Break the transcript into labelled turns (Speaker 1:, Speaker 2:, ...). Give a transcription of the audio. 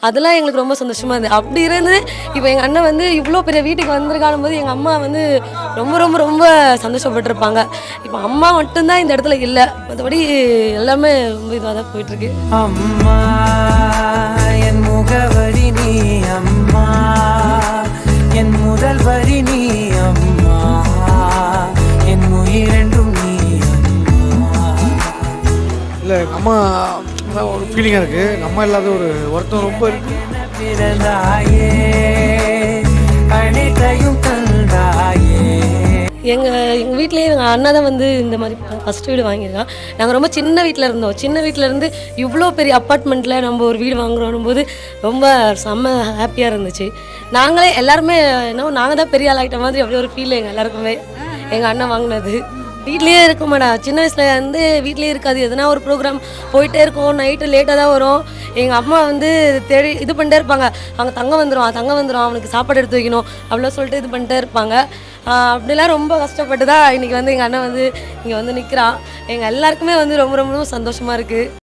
Speaker 1: அதெல்லாம் எங்களுக்கு ரொம்ப சந்தோஷமாக இருந்தது. அப்படி இருந்து இப்போ எங்கள் அண்ணன் வந்து இவ்வளோ பெரிய வீட்டுக்கு வந்திருக்கானும் போது எங்கள் அம்மா வந்து ரொம்ப ரொம்ப ரொம்ப சந்தோஷப்பட்டிருப்பாங்க. இப்போ அம்மா மட்டும்தான் இந்த இடத்துல இல்லை, மற்றபடி எல்லாமே ரொம்ப இதுவாக தான் போயிட்டுருக்கு.
Speaker 2: அம்மா என் முகவரி நீ, அம்மா என் முதல் வரி நீ, அம்மா என் உயிரென்றும் நீ, அம்மா.
Speaker 3: இல்லை எங்கள் அம்மா ஒரு ஃபீலிங்காக இருக்குது. எங்கள் அம்மா இல்லாத ஒரு வருத்தம் ரொம்ப இருக்குது.
Speaker 2: பிறந்தாயே அனைத்தையும் தந்தாயே.
Speaker 1: எங்கள் வீட்டிலேயே எங்கள் அண்ணா தான் வந்து இந்த மாதிரி ஃபஸ்ட் வீடு வாங்கியிருக்கான். நாங்கள் ரொம்ப சின்ன வீட்டில் இருந்தோம். சின்ன வீட்டில் இருந்து இவ்வளோ பெரிய அப்பார்ட்மெண்ட்டில் நம்ம ஒரு வீடு வாங்குறோம் போது ரொம்ப செம்ம ஹாப்பியாக இருந்துச்சு. நாங்களே எல்லாருமே நாங்கள் தான் பெரிய ஆள் ஆகிட்ட மாதிரி அப்படி ஒரு ஃபீல் எங்கள் எல்லாருக்குமே எங்கள் அண்ணன் வாங்கினது. வீட்லேயே இருக்க மாட்டா, சின்ன வயசில் வந்து வீட்லேயே இருக்காது. எதனா ஒரு ப்ரோக்ராம் போயிட்டே இருக்கும், நைட்டு லேட்டாக தான் வரும். எங்கள் அம்மா வந்து தேடி இது பண்ணிட்டே இருப்பாங்க, அவங்க தங்க வந்துடும் அவனுக்கு சாப்பாடு எடுத்து வைக்கணும் அப்படிலாம் சொல்லிட்டு இது பண்ணிட்டே இருப்பாங்க. அப்படிலாம் ரொம்ப கஷ்டப்பட்டு தான் இன்றைக்கி வந்து எங்கள் அண்ணன் வந்து இங்கே வந்து நிற்கிறான். எங்கள் எல்லாருக்குமே வந்து ரொம்ப ரொம்ப சந்தோஷமாக இருக்குது.